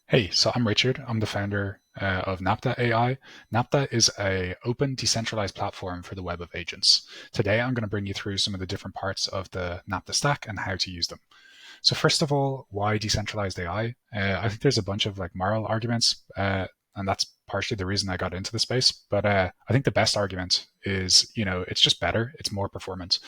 Hey, so I'm Richard. I'm the founder of Naptha AI. Naptha is a open, decentralized platform for the web of agents. Today, I'm going to bring you through some of the different parts of the Naptha stack and how to use them. So first of all, why decentralized AI? I think there's a bunch of like moral arguments, and that's partially the reason I got into the space. But I think the best argument is, it's just better. It's more performant.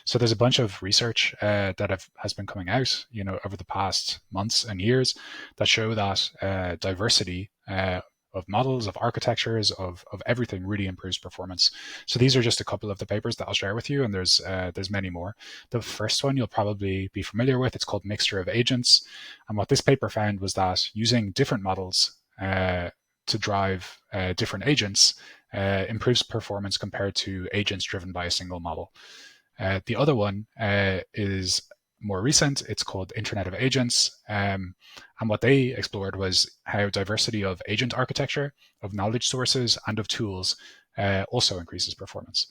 So there's a bunch of research that has been coming out, over the past months and years that show that diversity of models, of architectures, of everything really improves performance. So these are just a couple of the papers that I'll share with you, and there's many more. The first one you'll probably be familiar with. It's called Mixture of Agents, and what this paper found was that using different models to drive different agents improves performance compared to agents driven by a single model. The other one is more recent. It's called Internet of Agents. And what they explored was how diversity of agent architecture, of knowledge sources, and of tools also increases performance.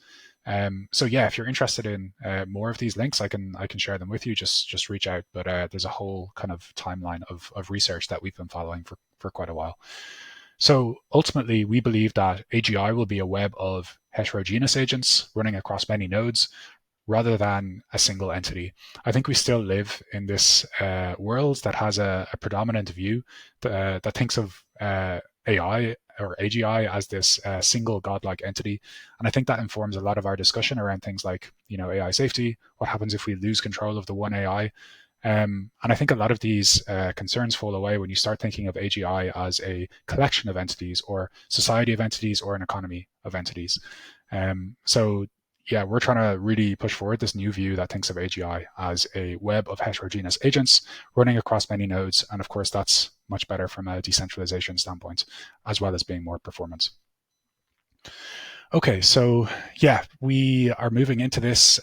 So yeah, if you're interested in more of these links, I can share them with you. Just reach out. But there's a whole kind of timeline of research that we've been following for quite a while. So ultimately, we believe that AGI will be a web of heterogeneous agents running across many nodes rather than a single entity. I think we still live in this world that has a predominant view that thinks of AI or AGI as this single godlike entity. And I think that informs a lot of our discussion around things like, AI safety. What happens if we lose control of the one AI? And I think a lot of these concerns fall away when you start thinking of AGI as a collection of entities or society of entities or an economy of entities. So yeah, we're trying to really push forward this new view that thinks of AGI as a web of heterogeneous agents running across many nodes. And of course, that's much better from a decentralization standpoint, as well as being more performant. Okay, so yeah, we are moving into this,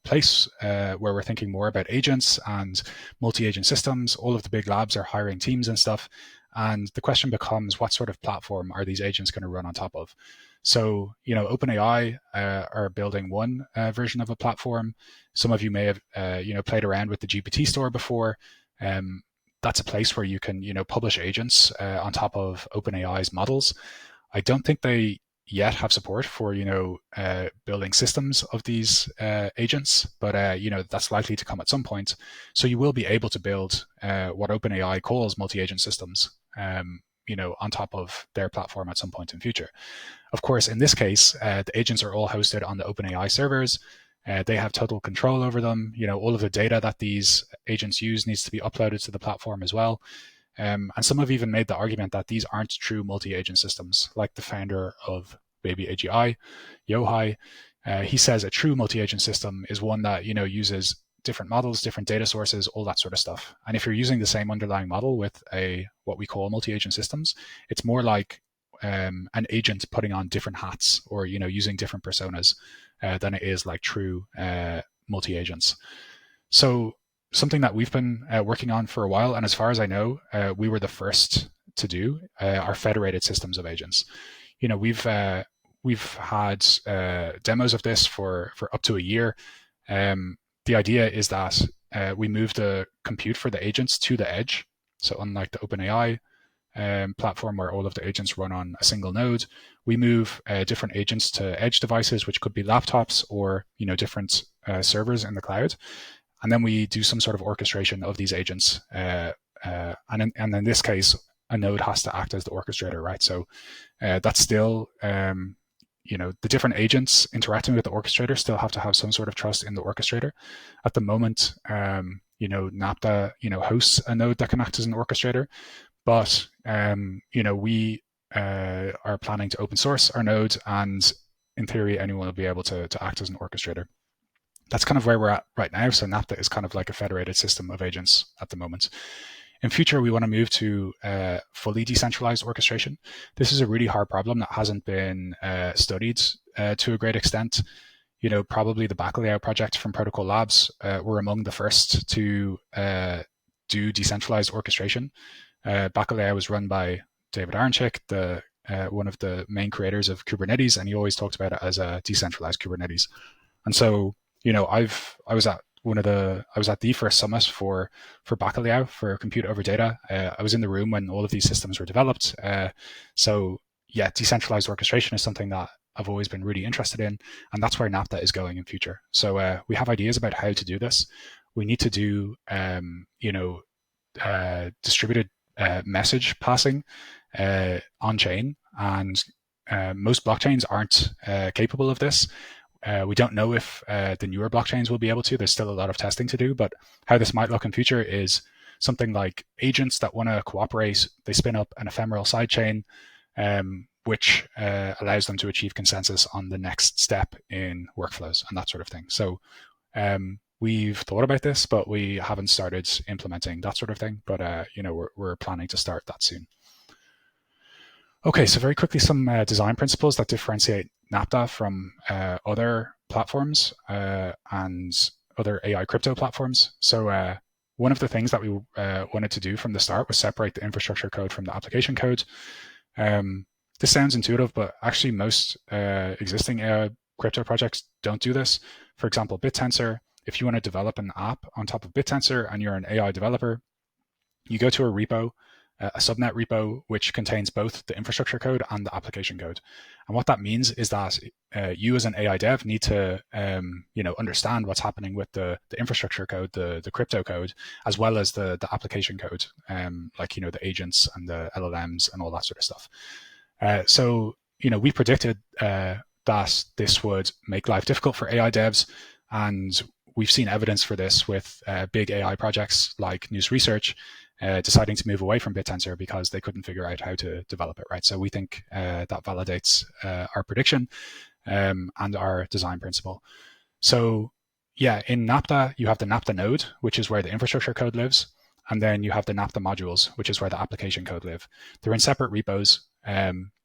place where we're thinking more about agents and multi-agent systems. All of the big labs are hiring teams and stuff, and the question becomes, what sort of platform are these agents going to run on top of? So, OpenAI are building one version of a platform. Some of you may have, played around with the GPT store before. Um, that's a place where you can, publish agents on top of OpenAI's models. I don't think they yet have support for building systems of these agents, but that's likely to come at some point. So you will be able to build what OpenAI calls multi-agent systems, on top of their platform at some point in future. Of course, in this case, the agents are all hosted on the OpenAI servers. They have total control over them. All of the data that these agents use needs to be uploaded to the platform as well. And some have even made the argument that these aren't true multi-agent systems, like the founder of Baby AGI, Yohai. He says a true multi-agent system is one that uses different models, different data sources, all that sort of stuff. And if you're using the same underlying model with a what we call multi-agent systems, it's more like an agent putting on different hats or using different personas than it is like true multi-agents. So something that we've been working on for a while, and as far as I know, we were the first to do are federated systems of agents. We've had demos of this for up to a year. The idea is that we move the compute for the agents to the edge. So unlike the OpenAI platform where all of the agents run on a single node, we move different agents to edge devices, which could be laptops or different servers in the cloud, and then we do some sort of orchestration of these agents. And in this case, a node has to act as the orchestrator, right? So that's still, the different agents interacting with the orchestrator still have to have some sort of trust in the orchestrator. At the moment, Naptha, hosts a node that can act as an orchestrator, but we are planning to open source our node, and in theory, anyone will be able to act as an orchestrator. That's kind of where we're at right now. So Naptha is kind of like a federated system of agents at the moment. In future, we want to move to fully decentralized orchestration. This is a really hard problem that hasn't been studied to a great extent. Probably the Bacalhau project from Protocol Labs were among the first to do decentralized orchestration. Bacalhau was run by David Aronchick, one of the main creators of Kubernetes, and he always talked about it as a decentralized Kubernetes. And so, I was at I was at the first summit for Bacalhau, for compute over data. I was in the room when all of these systems were developed. So yeah, decentralized orchestration is something that I've always been really interested in, and that's where Naptha is going in future. So we have ideas about how to do this. We need to do, distributed message passing on chain, and most blockchains aren't capable of this. We don't know if the newer blockchains will be able to. There's still a lot of testing to do, but how this might look in future is something like agents that want to cooperate. They spin up an ephemeral sidechain, which allows them to achieve consensus on the next step in workflows and that sort of thing. So we've thought about this, but we haven't started implementing that sort of thing. But we're planning to start that soon. Okay, so very quickly, some design principles that differentiate Naptha from other platforms and other AI crypto platforms. So one of the things that we wanted to do from the start was separate the infrastructure code from the application code. This sounds intuitive, but actually most existing AI crypto projects don't do this. For example, BitTensor, if you want to develop an app on top of BitTensor and you're an AI developer, you go to a repo, a subnet repo, which contains both the infrastructure code and the application code. And what that means is that you as an AI dev need to understand what's happening with the infrastructure code, the crypto code, as well as the application code, the agents and the LLMs and all that sort of stuff. So we predicted that this would make life difficult for AI devs, and we've seen evidence for this with big AI projects like News Research deciding to move away from BitTensor because they couldn't figure out how to develop it, right? So we think that validates our prediction and our design principle. So yeah, in Naptha, you have the Naptha Node, which is where the infrastructure code lives. And then you have the Naptha Modules, which is where the application code live. They're in separate repos.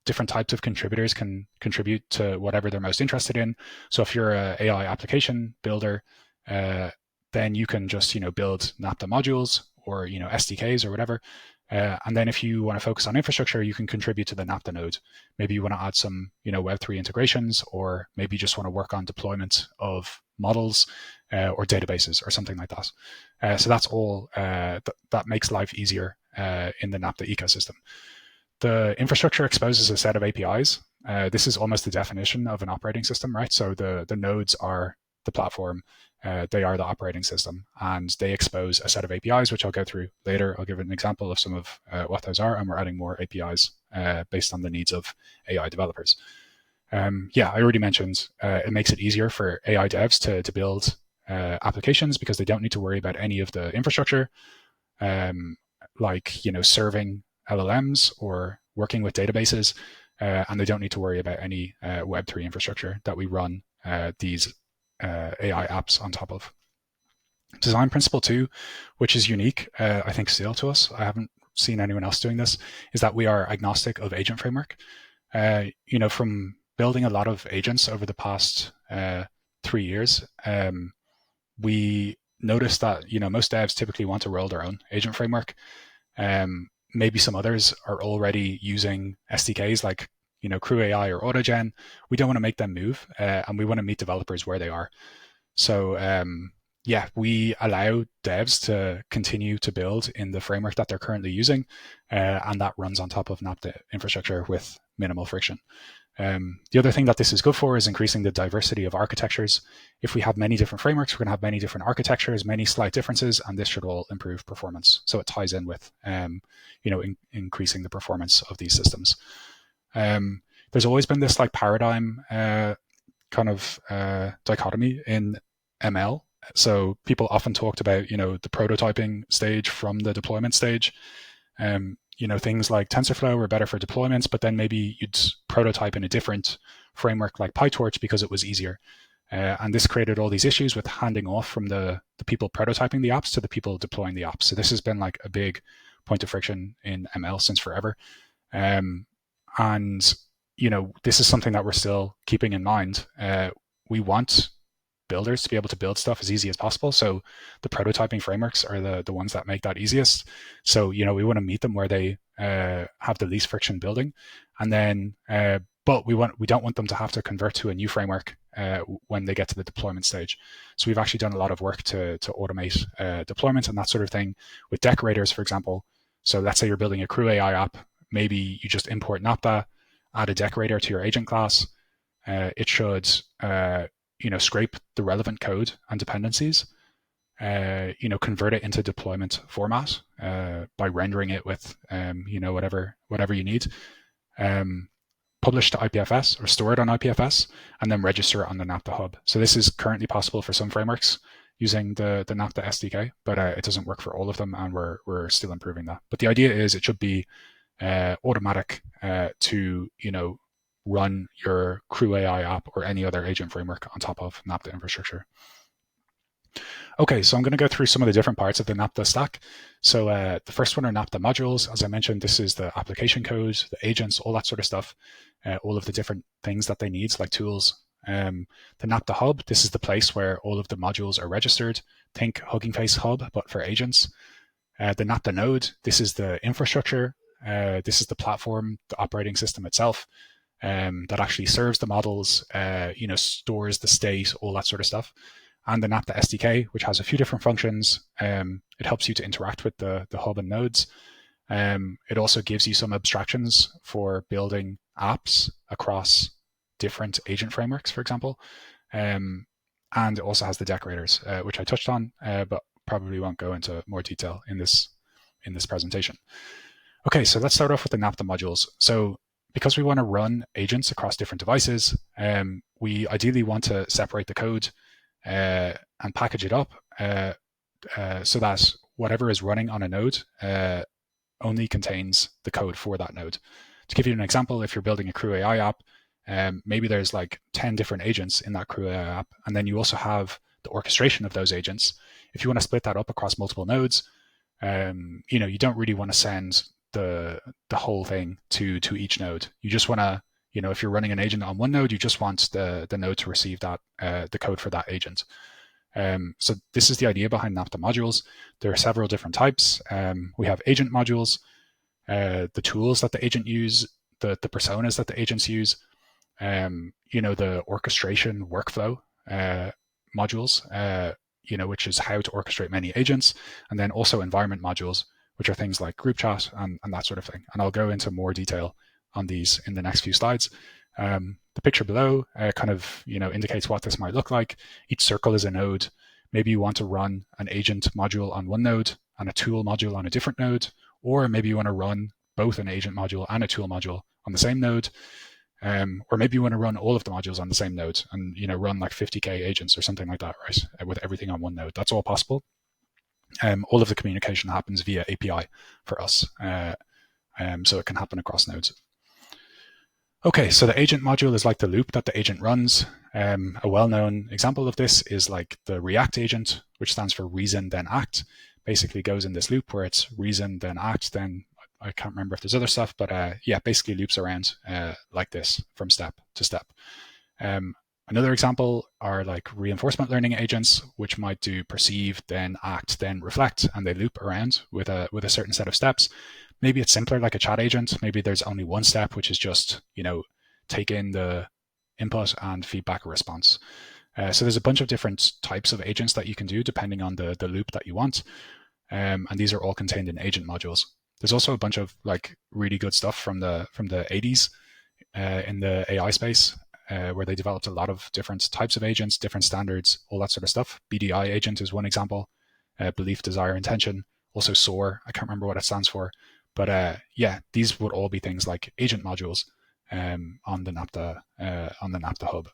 Different types of contributors can contribute to whatever they're most interested in. So if you're an AI application builder, then you can just build Naptha modules or SDKs or whatever. And then if you want to focus on infrastructure, you can contribute to the Naptha node. Maybe you want to add some Web3 integrations, or maybe you just want to work on deployment of models or databases or something like that. So that's all that makes life easier in the Naptha ecosystem. The infrastructure exposes a set of APIs. This is almost the definition of an operating system, right? So the nodes are the platform, they are the operating system, and they expose a set of APIs, which I'll go through later. I'll give an example of some of what those are, and we're adding more APIs based on the needs of AI developers. I already mentioned it makes it easier for AI devs to build applications because they don't need to worry about any of the infrastructure, like serving LLMs or working with databases, and they don't need to worry about any Web3 infrastructure that we run these AI apps on top of. Design principle 2, which is unique, I think, still to us, I haven't seen anyone else doing this, is that we are agnostic of agent framework. From building a lot of agents over the past 3 years, we noticed that most devs typically want to roll their own agent framework. Maybe some others are already using SDKs like Crew AI or AutoGen. We don't want to make them move, and we want to meet developers where they are. So we allow devs to continue to build in the framework that they're currently using, and that runs on top of Naptha infrastructure with minimal friction. The other thing that this is good for is increasing the diversity of architectures. If we have many different frameworks, we're going to have many different architectures, many slight differences, and this should all improve performance. So it ties in with increasing the performance of these systems. There's always been this paradigm dichotomy in ML. So people often talked about the prototyping stage from the deployment stage. Things like TensorFlow were better for deployments, but then maybe you'd prototype in a different framework like PyTorch because it was easier. And this created all these issues with handing off from the people prototyping the apps to the people deploying the apps. So this has been a big point of friction in ML since forever. And this is something that we're still keeping in mind. We want builders to be able to build stuff as easy as possible. So the prototyping frameworks are the ones that make that easiest. So, we want to meet them where they have the least friction building. And then, but we don't want them to have to convert to a new framework when they get to the deployment stage. So we've actually done a lot of work to automate deployment and that sort of thing with decorators, for example. So let's say you're building a crew AI app. Maybe you just import Naptha, add a decorator to your agent class. It should scrape the relevant code and dependencies, convert it into deployment format by rendering it with whatever you need. Publish to IPFS or store it on IPFS, and then register it on the Naptha Hub. So this is currently possible for some frameworks using the Naptha SDK, but it doesn't work for all of them, and we're still improving that. But the idea is it should be automatic to run your Crew AI app or any other agent framework on top of Naptha infrastructure. Okay, so I'm going to go through some of the different parts of the Naptha stack. So the first one are Naptha Modules. As I mentioned, this is the application code, the agents, all that sort of stuff, all of the different things that they need, like tools. The Naptha Hub, this is the place where all of the modules are registered. Think Hugging Face Hub, but for agents. The Naptha Node, this is the infrastructure. This is the platform, the operating system itself that actually serves the models, stores the state, all that sort of stuff. And the Naptha SDK, which has a few different functions. It helps you to interact with the hub and nodes. It also gives you some abstractions for building apps across different agent frameworks, for example. And it also has the decorators, which I touched on, but probably won't go into more detail in this presentation. Okay, so let's start off with the Naptha modules. So because we want to run agents across different devices, we ideally want to separate the code and package it up so that whatever is running on a node only contains the code for that node. To give you an example, if you're building a Crew AI app, maybe there's like 10 different agents in that Crew AI app, and then you also have the orchestration of those agents. If you want to split that up across multiple nodes, you don't really want to send the whole thing to each node. You just want to, if you're running an agent on one node, you just want the node to receive that the code for that agent. So this is the idea behind Naptha modules. There are several different types. We have agent modules, the tools that the agent use, the personas that the agents use, the orchestration workflow modules, which is how to orchestrate many agents, and then also environment modules, which are things like group chat and that sort of thing. And I'll go into more detail on these in the next few slides. The picture below kind of indicates what this might look like. Each circle is a node. Maybe you want to run an agent module on one node and a tool module on a different node, or maybe you want to run both an agent module and a tool module on the same node, or maybe you want to run all of the modules on the same node and run like 50k agents or something like that, right? With everything on one node. That's all possible. All of the communication happens via API for us, so it can happen across nodes. Okay, so the agent module is like the loop that the agent runs. A well-known example of this is like the React agent, which stands for reason, then act. Basically goes in this loop where it's reason, then act, then I can't remember if there's other stuff, but basically loops around like this from step to step. Another example are like reinforcement learning agents, which might do perceive, then act, then reflect, and they loop around with a certain set of steps. Maybe it's simpler like a chat agent. Maybe there's only one step, which is just, take in the input and feedback a response. So there's a bunch of different types of agents that you can do depending on the loop that you want. And these are all contained in agent modules. There's also a bunch of like really good stuff from the 80s in the AI space, where they developed a lot of different types of agents, different standards, all that sort of stuff. BDI agent is one example. Belief, desire, intention. Also SOAR. I can't remember what it stands for. But these would all be things like agent modules on the Naptha Hub.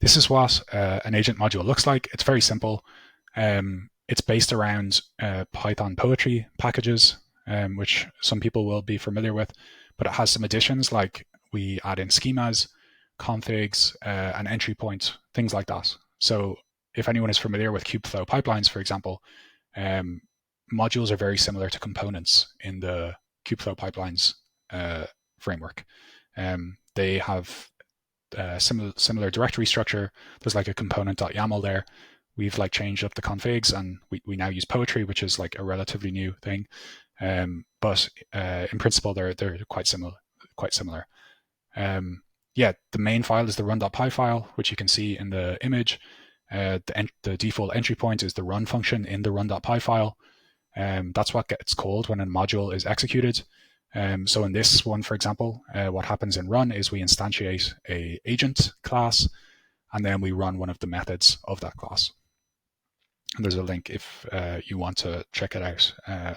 This is what an agent module looks like. It's very simple. It's based around Python poetry packages, which some people will be familiar with, but it has some additions like we add in schemas, configs, an entry point, things like that. So if anyone is familiar with Kubeflow pipelines, for example, modules are very similar to components in the Kubeflow pipelines framework. They have similar directory structure. There's like a component.yaml there. We've like changed up the configs, and we now use poetry, which is like a relatively new thing. But in principle, they're quite similar. yeah, the main file is the run.py file, which you can see in the image. The default entry point is the run function in the run.py file. That's what gets called when a module is executed. So in this one, for example, what happens in run is we instantiate a agent class, and then we run one of the methods of that class. And there's a link if you want to check it out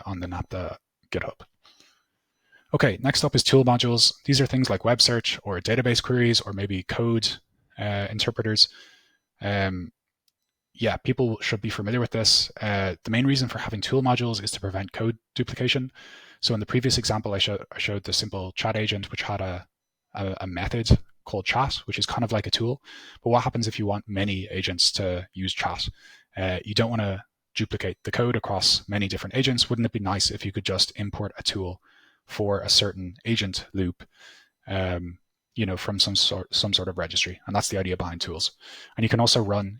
on the Naptha GitHub. Okay, next up is tool modules. These are things like web search or database queries or maybe code interpreters. Yeah, people should be familiar with this. The main reason for having tool modules is to prevent code duplication. So in the previous example, I showed the simple chat agent, which had a method called chat, which is kind of like a tool. But what happens if you want many agents to use chat? You don't want to duplicate the code across many different agents. Wouldn't it be nice if you could just import a tool for a certain agent loop, from some sort of registry? And that's the idea behind tools. And you can also run,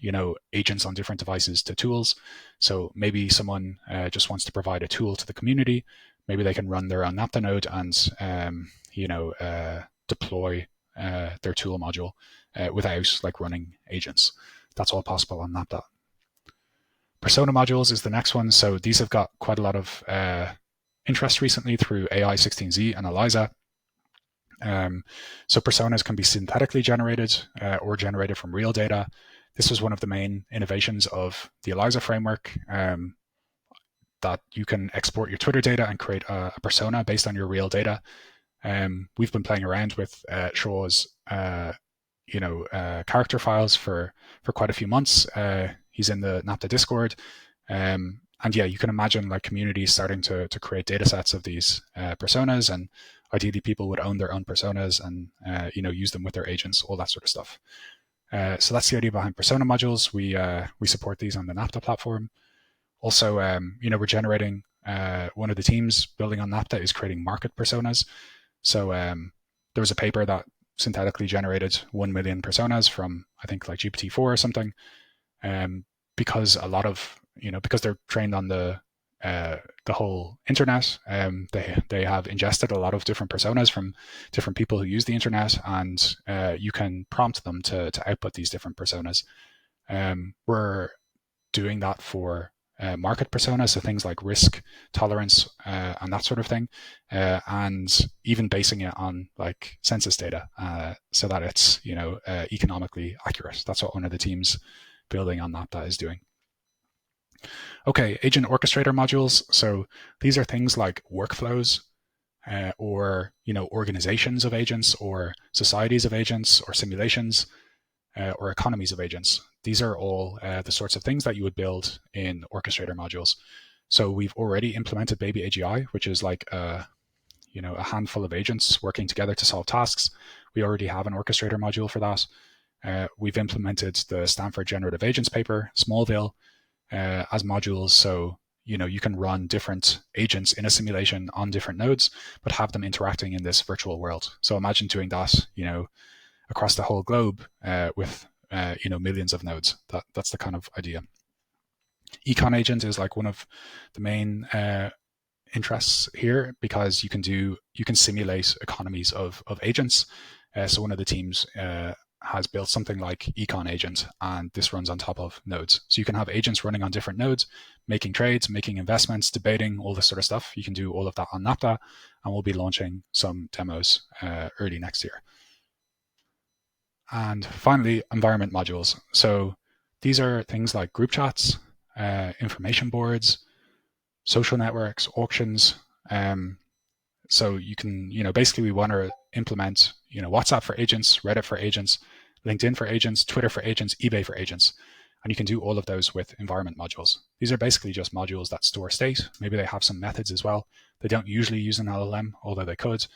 agents on different devices to tools. So maybe someone just wants to provide a tool to the community. Maybe they can run their own Naptha node and, deploy their tool module without running agents. That's all possible on Naptha. Persona modules is the next one. So these have got quite a lot of interest recently through AI 16z and ELIZA. So personas can be synthetically generated or generated from real data. This was one of the main innovations of the ELIZA framework, that you can export your Twitter data and create a persona based on your real data. We've been playing around with Shaw's character files for quite a few months. He's in the Naptha Discord. And yeah, you can imagine communities starting to create data sets of these personas, and ideally people would own their own personas and use them with their agents, all that sort of stuff. So that's the idea behind persona modules. We support these on the Naptha platform. Also, we're generating one of the teams building on Naptha is creating market personas. So there was a paper that synthetically generated 1 million personas from, I think, GPT-4 or something, because a lot of because they're trained on the whole internet. They have ingested a lot of different personas from different people who use the internet, and you can prompt them to output these different personas. We're doing that for market personas, so things like risk tolerance and that sort of thing, and even basing it on census data, so that it's economically accurate. That's what one of the teams building on Naptha is doing. Okay, agent orchestrator modules. So these are things like workflows, or organizations of agents, or societies of agents, or simulations, or economies of agents. These are all the sorts of things that you would build in orchestrator modules. So we've already implemented Baby AGI, which is a handful of agents working together to solve tasks. We already have an orchestrator module for that. We've implemented the Stanford Generative Agents paper, Smallville, as modules. So you can run different agents in a simulation on different nodes, but have them interacting in this virtual world. So imagine doing that, across the whole globe with millions of nodes. That's the kind of idea. Econ agent is one of the main interests here, because you can simulate economies of agents. So one of the teams has built something like Econ Agent, and this runs on top of nodes. So you can have agents running on different nodes, making trades, making investments, debating, all this sort of stuff. You can do all of that on Naptha, and we'll be launching some demos early next year. And finally, environment modules. So these are things like group chats, information boards, social networks, auctions. So you can, basically we want to implement, WhatsApp for agents, Reddit for agents, LinkedIn for agents, Twitter for agents, eBay for agents. And you can do all of those with environment modules. These are basically just modules that store state. Maybe they have some methods as well. They don't usually use an LLM, although they could.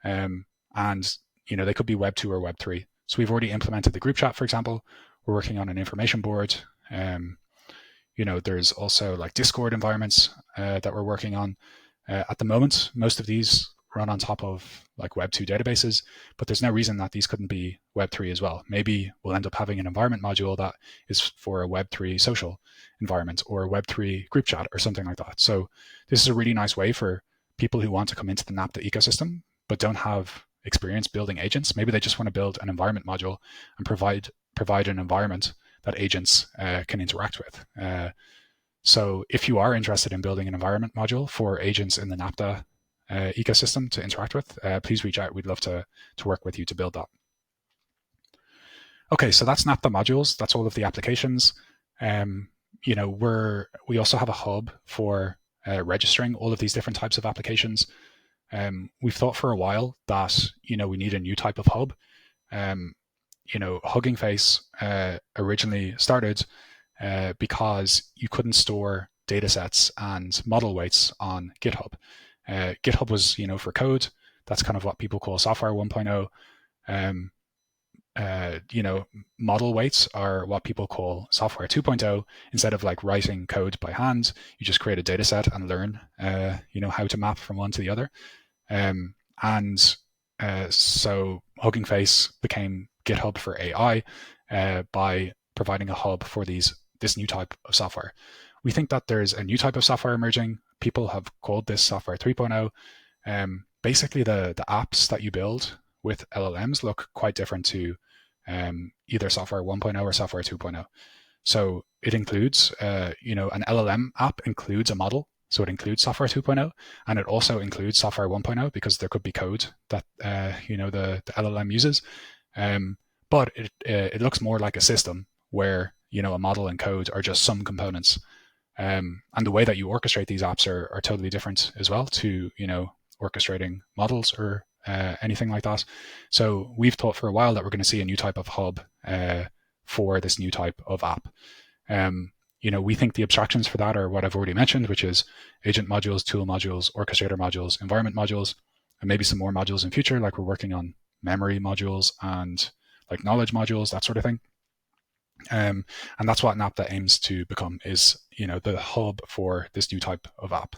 And, they could be Web 2 or Web 3. So we've already implemented the group chat, for example. We're working on an information board. There's also Discord environments that we're working on. At the moment, most of these run on top of Web 2 databases, but there's no reason that these couldn't be Web 3 as well. Maybe we'll end up having an environment module that is for a Web 3 social environment, or a Web 3 group chat, or something like that. So this is a really nice way for people who want to come into the Naptha ecosystem, but don't have experience building agents. Maybe they just want to build an environment module and provide an environment that agents can interact with. So if you are interested in building an environment module for agents in the Naptha ecosystem to interact with, please reach out. We'd love to work with you to build that. Okay, so that's Naptha Modules. That's all of the applications. We also have a hub for registering all of these different types of applications. We've thought for a while that we need a new type of hub. Hugging Face originally started because you couldn't store data sets and model weights on GitHub. GitHub was, for code. That's kind of what people call software 1.0. Model weights are what people call software 2.0. Instead of like writing code by hand, you just create a data set and learn, how to map from one to the other. So Hugging Face became GitHub for AI by providing a hub for this new type of software. We think that there's a new type of software emerging. People have called this software 3.0. Basically, the apps that you build with LLMs look quite different to either software 1.0 or software 2.0. So it includes, an LLM app includes a model. So it includes software 2.0, and it also includes software 1.0 because there could be code that the LLM uses. But it looks more like a system where a model and code are just some components. And the way that you orchestrate these apps are totally different as well to orchestrating models or anything like that. So we've thought for a while that we're going to see a new type of hub for this new type of app. We think the abstractions for that are what I've already mentioned, which is agent modules, tool modules, orchestrator modules, environment modules, and maybe some more modules in future, like we're working on memory modules and like knowledge modules, that sort of thing. And that's what Naptha aims to become, is the hub for this new type of app.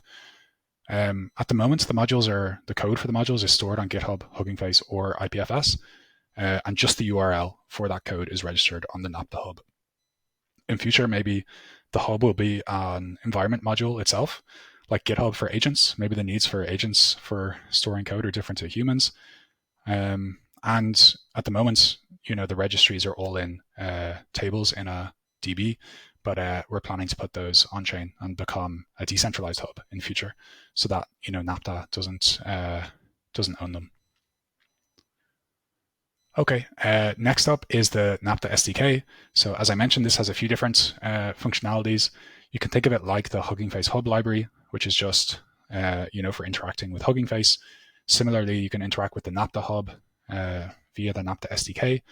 At the moment, the code for the modules is stored on GitHub, Hugging Face, or IPFS, and just the URL for that code is registered on the Naptha Hub. In future, maybe the hub will be an environment module itself, like GitHub for agents. Maybe the needs for agents for storing code are different to humans. And at the moment, the registries are all in tables in a DB, but we're planning to put those on chain and become a decentralized hub in future, so that Naptha doesn't own them. Okay, next up is the Naptha SDK. So as I mentioned, this has a few different functionalities. You can think of it like the Hugging Face Hub library, which is just for interacting with Hugging Face. Similarly, you can interact with the Naptha Hub via the Naptha SDK.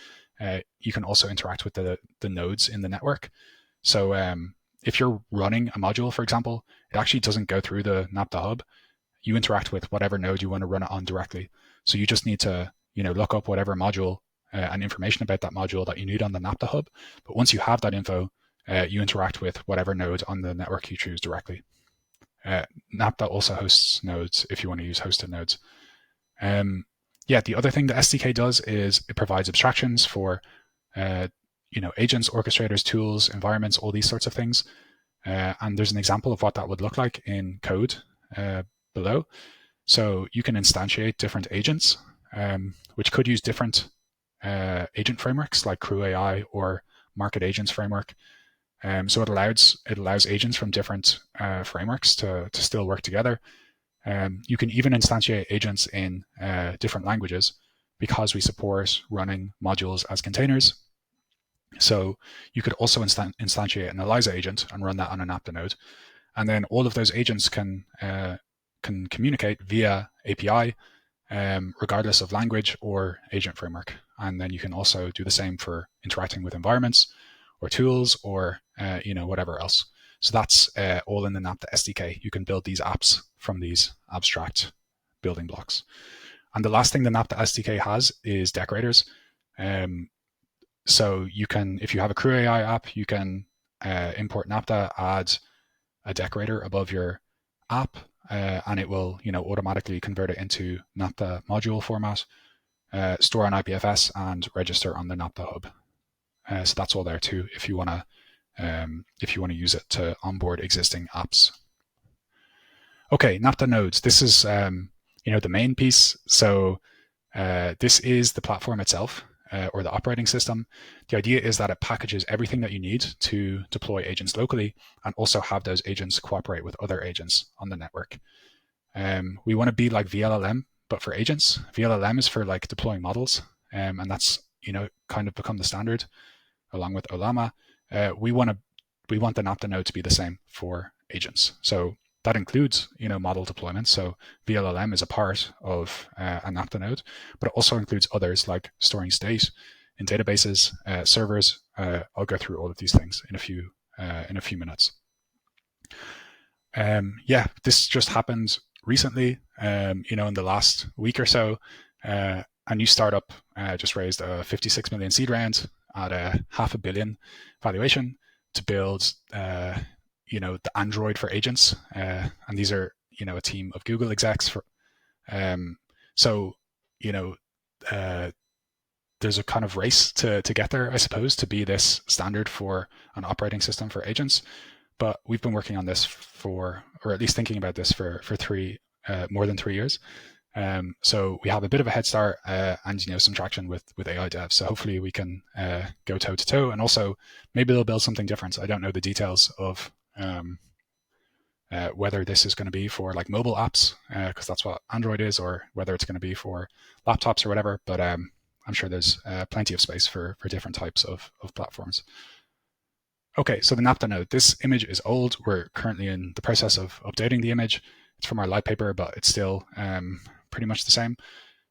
You can also interact with the nodes in the network. So if you're running a module, for example, it actually doesn't go through the Naptha Hub. You interact with whatever node you want to run it on directly. So you just need to look up whatever module and information about that module that you need on the Naptha Hub. But once you have that info, you interact with whatever node on the network you choose directly. Naptha also hosts nodes if you want to use hosted nodes. The other thing the SDK does is it provides abstractions for agents, orchestrators, tools, environments, all these sorts of things. And there's an example of what that would look like in code below. So you can instantiate different agents, which could use different agent frameworks like Crew AI or Market Agents framework. So it allows agents from different frameworks to still work together. You can even instantiate agents in different languages because we support running modules as containers. So you could also instantiate an ELIZA agent and run that on a Naptha node. And then all of those agents can communicate via API, regardless of language or agent framework. And then you can also do the same for interacting with environments or tools or whatever else. So that's all in the Naptha SDK. You can build these apps from these abstract building blocks. And the last thing the Naptha SDK has is decorators. So you can, if you have a Crew AI app, you can import Naptha, add a decorator above your app, and it will automatically convert it into Naptha module format, store on IPFS, and register on the Naptha Hub. So that's all there too if you want to use it to onboard existing apps. Okay, Naptha Nodes. This is the main piece. So This is the platform itself, or the operating system. The idea is that it packages everything that you need to deploy agents locally and also have those agents cooperate with other agents on the network. We want to be like VLLM, but for agents. VLLM is for like deploying models, and that's kind of become the standard along with Olama. We want the Naptha node to be the same for agents. So that includes model deployment. So VLLM is a part of a Naptha node, but it also includes others like storing state in databases, servers. I'll go through all of these things in a few minutes. This just happened recently. In the last week or so, a new startup just raised a 56 million seed round at a $500 million valuation to build the Android for agents, and these are a team of Google execs. There's a kind of race to get there, I suppose, to be this standard for an operating system for agents. But we've been working on this or at least thinking about this for more than 3 years. So we have a bit of a head start and some traction with AI devs. So hopefully we can go toe to toe, and also maybe they'll build something different. I don't know the details of whether this is going to be for like mobile apps, because that's what Android is, or whether it's going to be for laptops or whatever. But I'm sure there's plenty of space for different types of platforms. Okay, so the Naptha node. This image is old. We're currently in the process of updating the image. It's from our light paper, but it's still pretty much the same.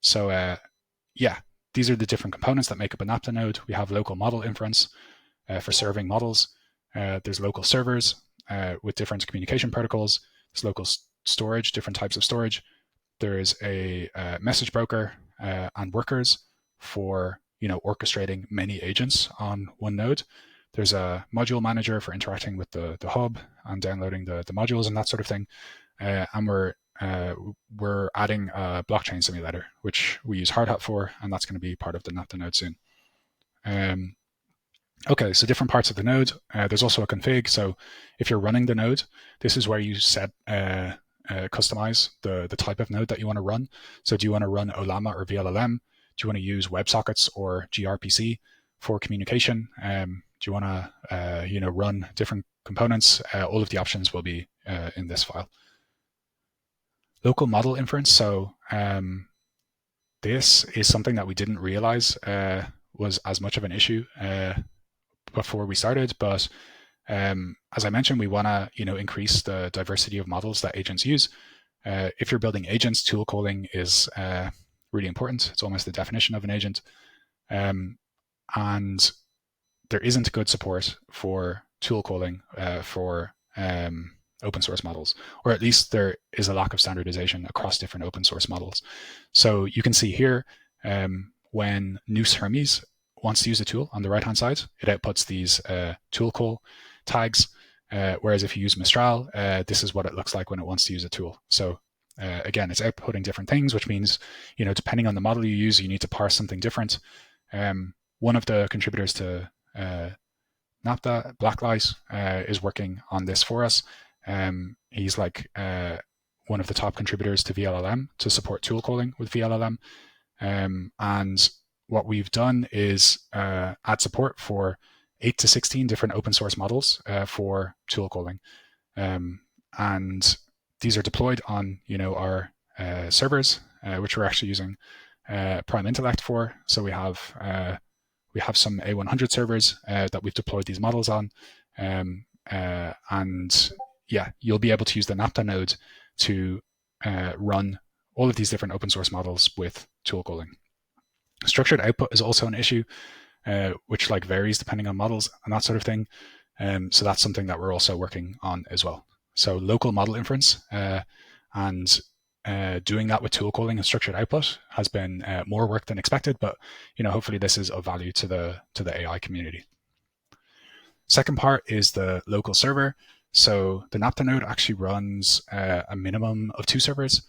So these are the different components that make up a Naptha node. We have local model inference for serving models. There's local servers with different communication protocols. There's local storage, different types of storage. There is a message broker and workers for orchestrating many agents on one node. There's a module manager for interacting with the hub and downloading the modules and that sort of thing. And we're adding a blockchain simulator, which we use Hardhat for, and that's going to be part of the Naptha node soon. Okay, so different parts of the node. There's also a config. So if you're running the node, this is where you set customize the type of node that you want to run. So do you want to run Olama or VLLM? Do you want to use WebSockets or gRPC for communication? Do you want to run different components? All of the options will be in this file. Local model inference. So this is something that we didn't realize was as much of an issue before we started, but as I mentioned, we want to increase the diversity of models that agents use. If you're building agents, tool calling is really important. It's almost the definition of an agent, and there isn't good support for tool calling for open source models, or at least there is a lack of standardization across different open source models. So you can see here, when Noose Hermes wants to use a tool on the right-hand side, it outputs these tool call tags, whereas if you use Mistral, this is what it looks like when it wants to use a tool. So again, it's outputting different things, which means, depending on the model you use, you need to parse something different. One of the contributors to Naptha, Blacklight, is working on this for us. He's like one of the top contributors to VLLM to support tool calling with VLLM. And what we've done is add support for 8 to 16 different open source models for tool calling. And these are deployed on our servers, which we're actually using Prime Intellect for. So we have some A100 servers that we've deployed these models on. And yeah, you'll be able to use the Naptha node to run all of these different open source models with tool calling. Structured output is also an issue, which varies depending on models and that sort of thing. So that's something that we're also working on as well. So local model inference and doing that with tool calling and structured output has been more work than expected, but hopefully this is of value to the AI community. Second part is the local server. So the Naptha node actually runs a minimum of 2 servers.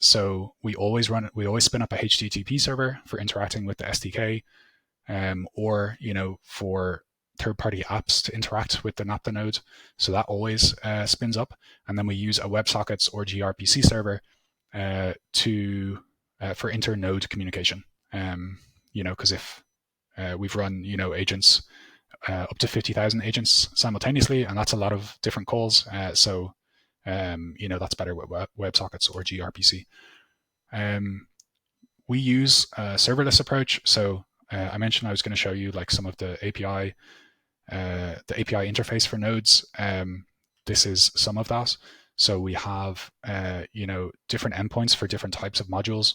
So we always spin up a HTTP server for interacting with the SDK, or for third-party apps to interact with the Naptha node. So that always spins up, and then we use a WebSockets or gRPC server to for inter-node communication. Because if we've run agents up to 50,000 agents simultaneously, and that's a lot of different calls. So that's better with WebSockets or gRPC. We use a serverless approach. So I mentioned I was going to show you like some of the API interface for nodes. This is some of that. So we have different endpoints for different types of modules.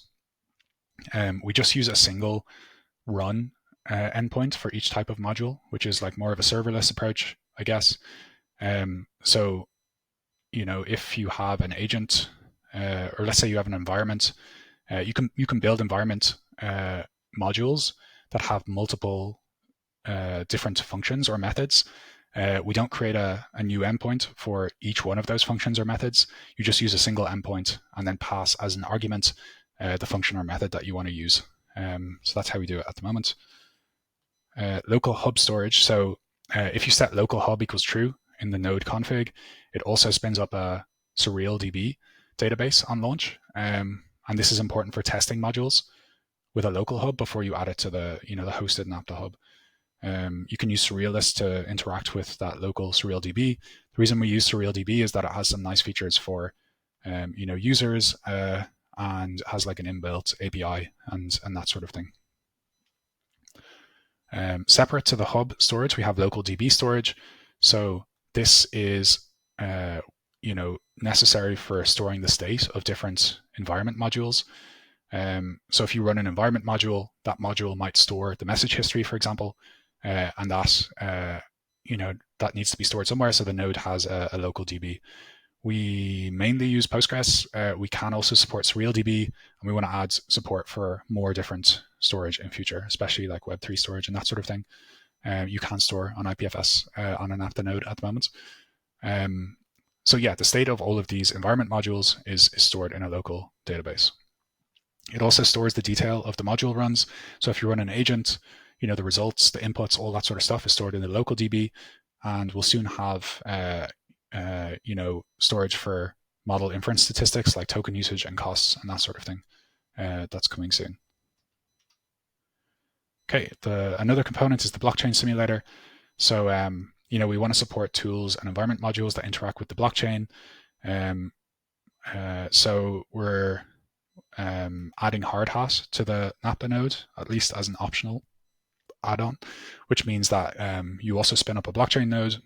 We just use a single run endpoint for each type of module, which is like more of a serverless approach, I guess. So if you have an agent, or let's say you have an environment, you can build environment modules that have multiple different functions or methods. We don't create a new endpoint for each one of those functions or methods. You just use a single endpoint and then pass as an argument the function or method that you want to use. So that's how we do it at the moment. Local hub storage. So if you set local hub equals true in the node config, it also spins up a SurrealDB database on launch. And this is important for testing modules with a local hub before you add it to the hosted Naptha Hub. You can use Surrealist to interact with that local SurrealDB. The reason we use SurrealDB is that it has some nice features for users and has like an inbuilt API and that sort of thing. Separate to the hub storage, we have local DB storage. So this is necessary for storing the state of different environment modules. So if you run an environment module, that module might store the message history, for example, and that that needs to be stored somewhere. So the node has a local DB. We mainly use Postgres. We can also support SurrealDB, and we want to add support for more different storage in future, especially like Web3 storage and that sort of thing. You can store on IPFS on an Naptha node at the moment. So yeah, the state of all of these environment modules is stored in a local database. It also stores the detail of the module runs. So if you run an agent, the results, the inputs, all that sort of stuff is stored in the local DB, and we'll soon have storage for model inference statistics like token usage and costs and that sort of thing. That's coming soon. Okay, another component is the blockchain simulator. So we want to support tools and environment modules that interact with the blockchain. So we're adding hard hat to the Naptha node, at least as an optional add-on, which means that you also spin up a blockchain node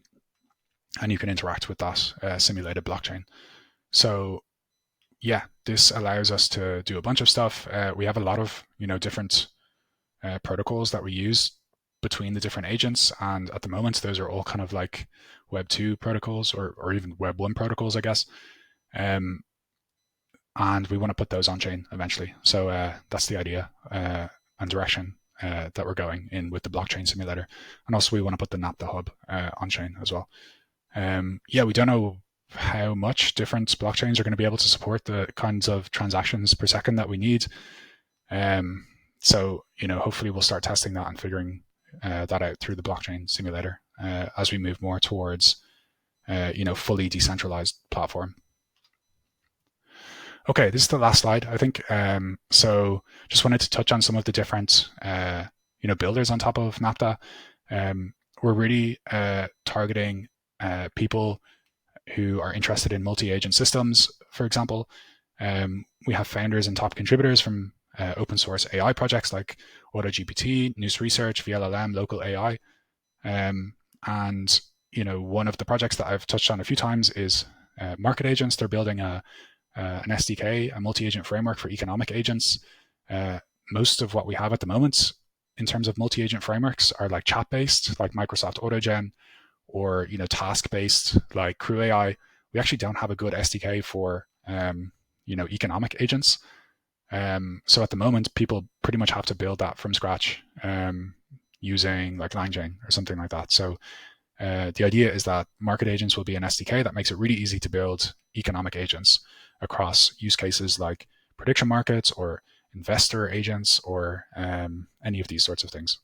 and you can interact with that simulated blockchain. So yeah, this allows us to do a bunch of stuff. We have a lot of different protocols that we use between the different agents, and at the moment those are all kind of like Web 2 protocols or even Web 1 protocols, I guess. And we want to put those on chain eventually. So that's the idea and direction that we're going in with the blockchain simulator. And also we want to put the Naptha Hub on chain as well. We don't know how much different blockchains are going to be able to support the kinds of transactions per second that we need. So hopefully we'll start testing that and figuring that out through the blockchain simulator as we move more towards fully decentralized platform. Okay, this is the last slide, I think. So just wanted to touch on some of the different builders on top of Naptha. We're really targeting people who are interested in multi-agent systems, for example. We have founders and top contributors from open source AI projects like AutoGPT, Noose Research, VLLM, Local AI. And one of the projects that I've touched on a few times is Market Agents. They're building an SDK, a multi-agent framework for economic agents. Most of what we have at the moment in terms of multi-agent frameworks are like chat-based, like Microsoft AutoGen, or task-based, like Crew AI. We actually don't have a good SDK for economic agents. So at the moment, people pretty much have to build that from scratch using like LangChain or something like that. So the idea is that Market Agents will be an SDK that makes it really easy to build economic agents across use cases like prediction markets or investor agents or any of these sorts of things.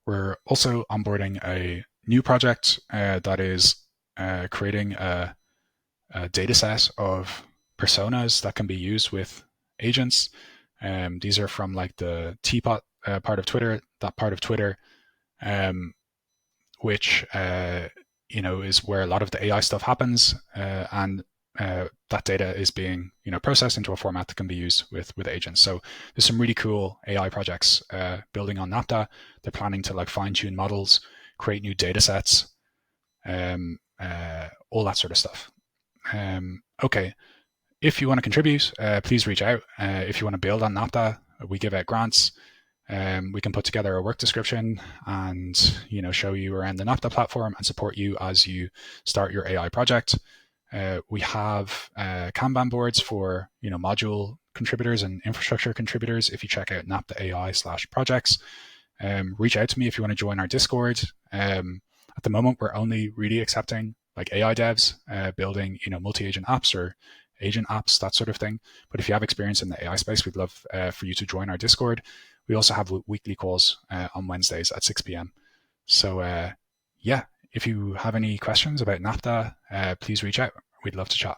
We're also onboarding a new project that is creating a data set of personas that can be used with agents. These are from like the Teapot part of Twitter, that part of Twitter, which is where a lot of the AI stuff happens, and that data is being processed into a format that can be used with agents. So there's some really cool AI projects building on Naptha. They're planning to like fine tune models, create new data sets, all that sort of stuff. Okay, if you want to contribute, please reach out. If you want to build on Naptha, we give out grants. We can put together a work description and show you around the Naptha platform and support you as you start your AI project. We have Kanban boards for module contributors and infrastructure contributors. If you check out Naptha AI/projects, reach out to me if you want to join our Discord. At the moment, we're only really accepting like AI devs building multi-agent apps or agent apps, that sort of thing. But if you have experience in the AI space, we'd love for you to join our Discord. We also have weekly calls on Wednesdays at 6 p.m. So yeah, if you have any questions about Naptha, please reach out. We'd love to chat.